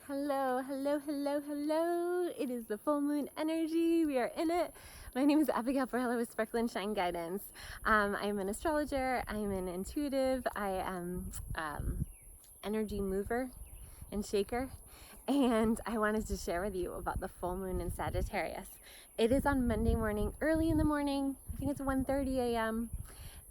Hello, hello, hello, hello. It is the full moon energy. We are in it. My name is Abigail Barella with Sparkle and Shine Guidance. I'm an astrologer. I'm an intuitive. I am energy mover and shaker. And I wanted to share with you about the full moon in Sagittarius. It is on Monday morning, early in the morning. I think it's 1:30 a.m.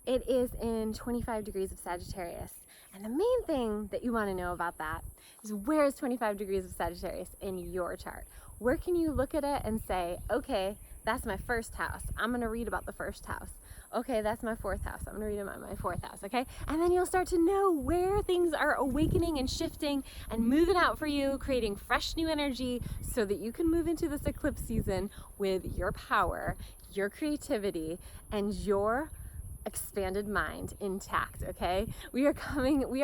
It is in 25 degrees of Sagittarius. And the main thing that you want to know about that is, where is 25 degrees of Sagittarius in your chart? Where can you look at it and say, okay, that's my first house. I'm going to read about the first house. Okay, that's my fourth house. I'm going to read about my fourth house, okay? And then you'll start to know where things are awakening and shifting and moving out for you, creating fresh new energy so that you can move into this eclipse season with your power, your creativity, and your expanded mind intact, okay? We are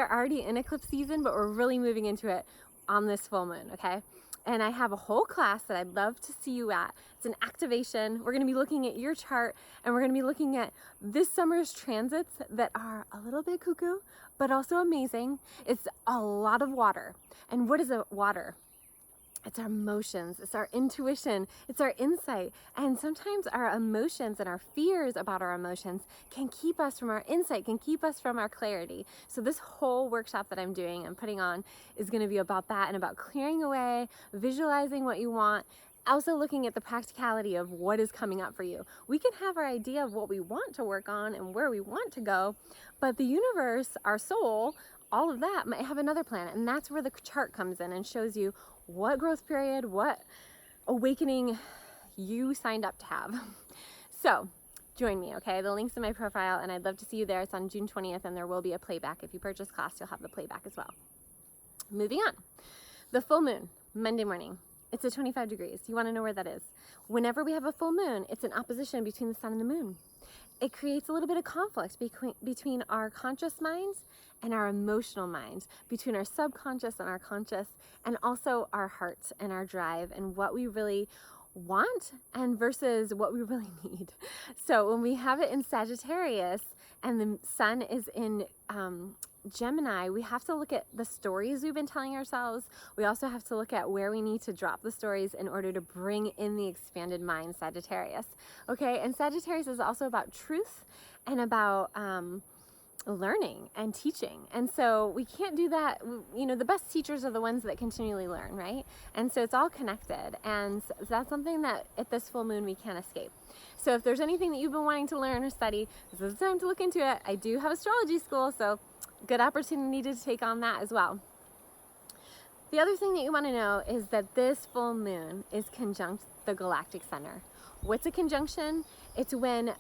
already in eclipse season, but we're really moving into it on this full moon, okay? And I have a whole class that I'd love to see you at. It's an activation. We're gonna be looking at your chart, and we're gonna be looking at this summer's transits that are a little bit cuckoo, but also amazing. It's a lot of water. And what is a water? It's our emotions, it's our intuition, it's our insight. And sometimes our emotions and our fears about our emotions can keep us from our insight, can keep us from our clarity. So this whole workshop that I'm doing and putting on is going to be about that, and about clearing away, visualizing what you want, also looking at the practicality of what is coming up for you. We can have our idea of what we want to work on and where we want to go, but the universe, our soul, all of that might have another planet, and that's where the chart comes in and shows you what growth period, what awakening you signed up to have. So join me, okay? The link's in my profile, and I'd love to see you there. It's on June 20th, and there will be a playback. If you purchase class, you'll have the playback as well. Moving on. The full moon, Monday morning. It's at 25 degrees. You want to know where that is? Whenever we have a full moon, it's an opposition between the sun and the moon. It creates a little bit of conflict between our conscious minds and our emotional minds, between our subconscious and our conscious, and also our hearts and our drive and what we really want and versus what we really need. So when we have it in Sagittarius and the sun is in Gemini, we have to look at the stories we've been telling ourselves. We also have to look at where we need to drop the stories in order to bring in the expanded mind, Sagittarius. Okay, and Sagittarius is also about truth and about learning and teaching. And so we can't do that. You know, the best teachers are the ones that continually learn, right? And so it's all connected. And that's something that at this full moon we can't escape. So if there's anything that you've been wanting to learn or study, this is the time to look into it. I do have astrology school, so good opportunity to take on that as well. The other thing that you want to know is that this full moon is conjunct the galactic center. What's a conjunction? It's when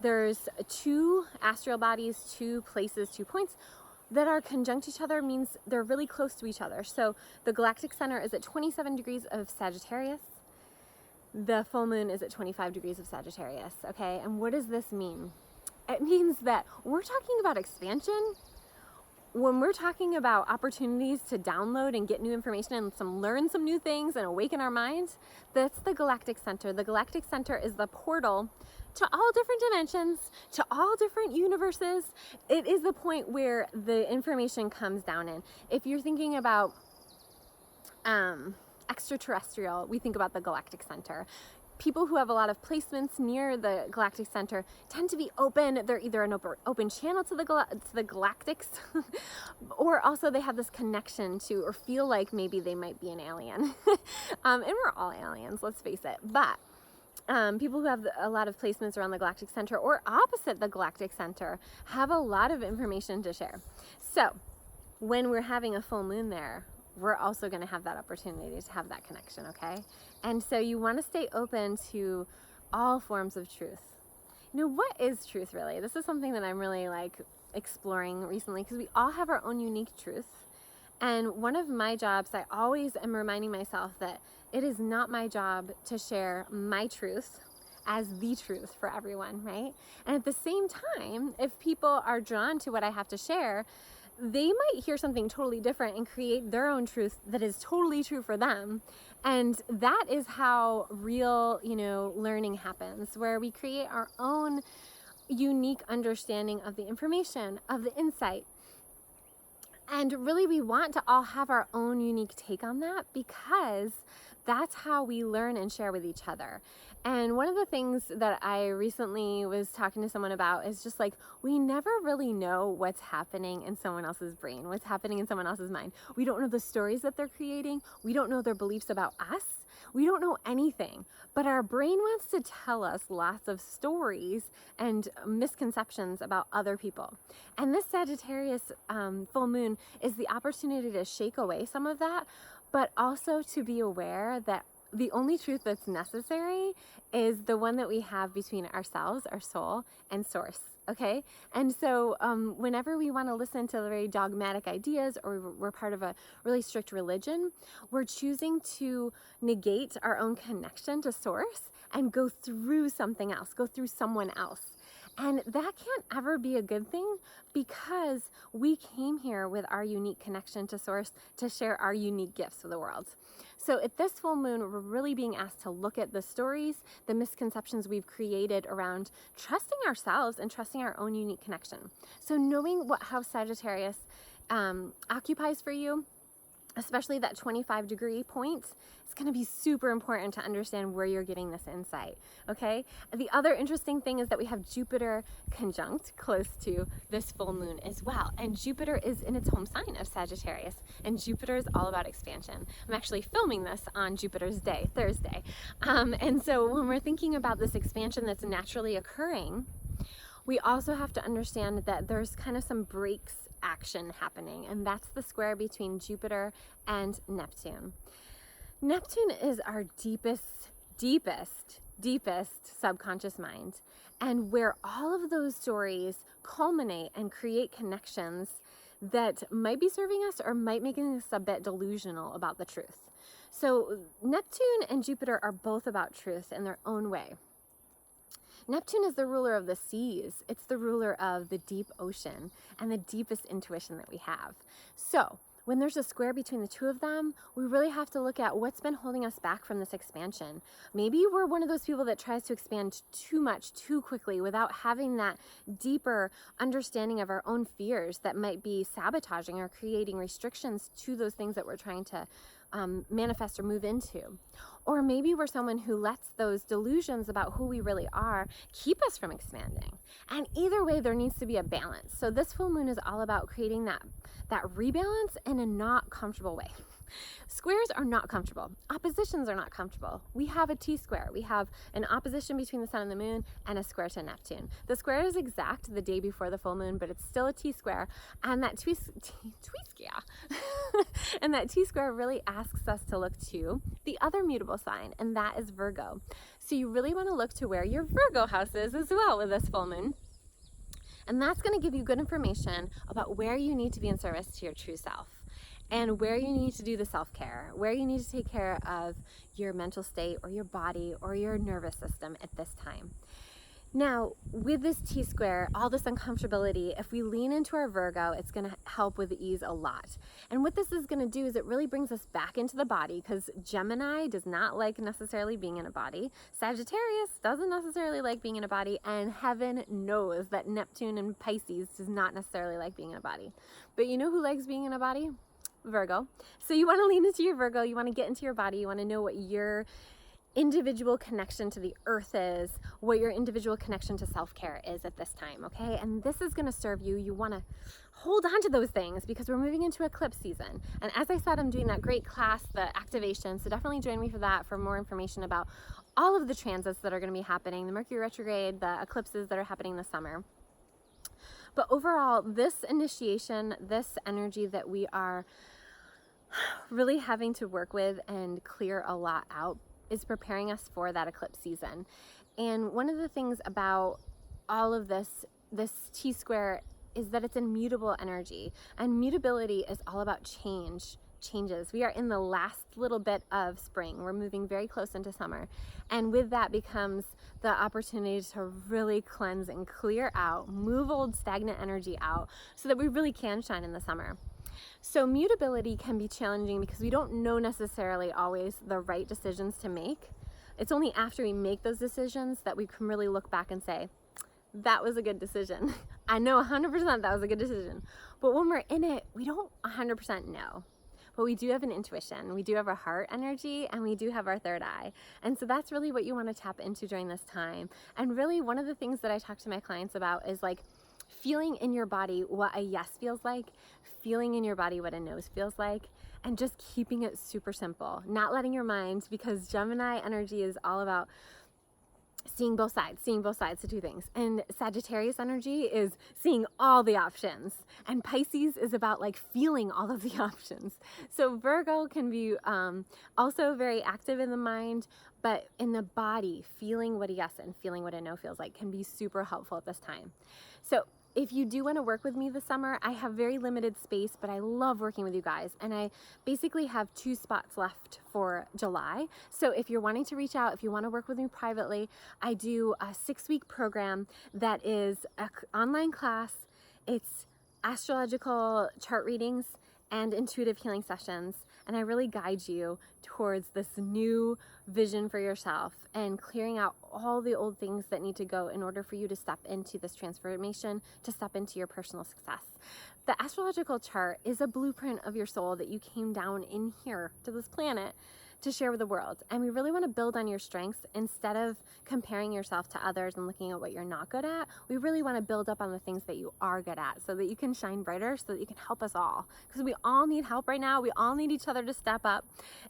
there's two astral bodies, two places, 2 points that are conjunct each other, means they're really close to each other. So the galactic center is at 27 degrees of Sagittarius. The full moon is at 25 degrees of Sagittarius, okay? And what does this mean? It means that when we're talking about expansion, when we're talking about opportunities to download and get new information and learn some new things and awaken our minds, that's the galactic center. The galactic center is the portal to all different dimensions, to all different universes. It is the point where the information comes down in. If you're thinking about extraterrestrial, we think about the galactic center. People who have a lot of placements near the galactic center tend to be open. They're either an open channel to the galactics, or also they have this connection to, or feel like maybe they might be an alien. And we're all aliens, let's face it. But people who have a lot of placements around the galactic center or opposite the galactic center have a lot of information to share. So when we're having a full moon there, we're also going to have that opportunity to have that connection, okay? And so you want to stay open to all forms of truth. You know, what is truth really? This is something that I'm really exploring recently, because we all have our own unique truth. And one of my jobs, I always am reminding myself that it is not my job to share my truth as the truth for everyone, right? And at the same time, if people are drawn to what I have to share, they might hear something totally different and create their own truth that is totally true for them. And that is how real, learning happens, where we create our own unique understanding of the information, of the insight. And really, we want to all have our own unique take on that, because that's how we learn and share with each other. And one of the things that I recently was talking to someone about is just like, we never really know what's happening in someone else's brain, what's happening in someone else's mind. We don't know the stories that they're creating. We don't know their beliefs about us. We don't know anything, but our brain wants to tell us lots of stories and misconceptions about other people. And this Sagittarius full moon is the opportunity to shake away some of that, but also to be aware that the only truth that's necessary is the one that we have between ourselves, our soul, and source. Okay? And so whenever we want to listen to very dogmatic ideas, or we're part of a really strict religion, we're choosing to negate our own connection to source and go through something else, go through someone else. And that can't ever be a good thing, because we came here with our unique connection to source to share our unique gifts with the world. So at this full moon, we're really being asked to look at the stories, the misconceptions we've created around trusting ourselves and trusting our own unique connection. So knowing what house Sagittarius occupies for you, especially that 25-degree point, it's going to be super important to understand where you're getting this insight, okay? The other interesting thing is that we have Jupiter conjunct close to this full moon as well. And Jupiter is in its home sign of Sagittarius, and Jupiter is all about expansion. I'm actually filming this on Jupiter's day, Thursday. And so when we're thinking about this expansion that's naturally occurring, we also have to understand that there's kind of some breaks action happening, and that's the square between Jupiter and Neptune. Neptune is our deepest subconscious mind, and where all of those stories culminate and create connections that might be serving us or might make us a bit delusional about the truth. So Neptune and Jupiter are both about truth in their own way. Neptune is the ruler of the seas. It's the ruler of the deep ocean and the deepest intuition that we have. So when there's a square between the two of them, we really have to look at what's been holding us back from this expansion. Maybe we're one of those people that tries to expand too much, too quickly, without having that deeper understanding of our own fears that might be sabotaging or creating restrictions to those things that we're trying to manifest or move into. Or maybe we're someone who lets those delusions about who we really are keep us from expanding. And either way, there needs to be a balance. So this full moon is all about creating that rebalance in a not comfortable way. Squares are not comfortable. Oppositions are not comfortable. We have a T-square. We have an opposition between the sun and the moon and a square to Neptune. The square is exact the day before the full moon, but it's still a T-square. And that and that T-square really asks us to look to the other mutable sign, and that is Virgo. So you really want to look to where your Virgo house is as well with this full moon. And that's going to give you good information about where you need to be in service to your true self, and where you need to do the self-care, where you need to take care of your mental state or your body or your nervous system at this time. Now, with this T-square, all this uncomfortability, if we lean into our Virgo, it's going to help with ease a lot. And what this is going to do is it really brings us back into the body, because Gemini does not like necessarily being in a body. Sagittarius doesn't necessarily like being in a body, and heaven knows that Neptune and Pisces does not necessarily like being in a body. But you know who likes being in a body? Virgo. So you want to lean into your Virgo, you want to get into your body, you want to know what your individual connection to the earth is, what your individual connection to self-care is at this time, okay? And this is going to serve you. You want to hold on to those things, because we're moving into eclipse season. And as I said, I'm doing that great class, the activation, so definitely join me for that for more information about all of the transits that are going to be happening, the Mercury retrograde, the eclipses that are happening this summer. But overall, this initiation, this energy that we are really having to work with and clear a lot out, is preparing us for that eclipse season. And one of the things about all of this T-square is that it's immutable energy, and mutability is all about changes. We are in the last little bit of spring. We're moving very close into summer. And with that becomes the opportunity to really cleanse and clear out, move old stagnant energy out, so that we really can shine in the summer. So mutability can be challenging because we don't know necessarily always the right decisions to make. It's only after we make those decisions that we can really look back and say, that was a good decision. I know 100% that was a good decision. But when we're in it, we don't 100% know. But we do have an intuition, we do have our heart energy, and we do have our third eye. And so that's really what you want to tap into during this time. And really, one of the things that I talk to my clients about is like feeling in your body what a yes feels like, feeling in your body what a no feels like, and just keeping it super simple. Not letting your mind, because Gemini energy is all about seeing both sides to two things. And Sagittarius energy is seeing all the options. And Pisces is about like feeling all of the options. So Virgo can be also very active in the mind, but in the body, feeling what a yes and feeling what a no feels like can be super helpful at this time. So if you do want to work with me this summer, I have very limited space, but I love working with you guys. And I basically have 2 spots left for July. So if you're wanting to reach out, if you want to work with me privately, I do a 6-week program that is an online class. It's astrological chart readings and intuitive healing sessions. And I really guide you towards this new vision for yourself and clearing out all the old things that need to go in order for you to step into this transformation, to step into your personal success. The astrological chart is a blueprint of your soul that you came down in here to this planet to share with the world. And we really want to build on your strengths instead of comparing yourself to others and looking at what you're not good at. We really want to build up on the things that you are good at so that you can shine brighter, so that you can help us all. Because we all need help right now. We all need each other to step up.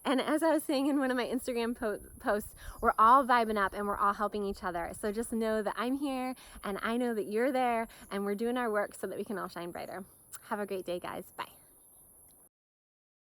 And as I was saying in one of my Instagram posts, we're all vibing up and we're all helping each other. So just know that I'm here and I know that you're there and we're doing our work so that we can all shine brighter. Have a great day, guys. Bye.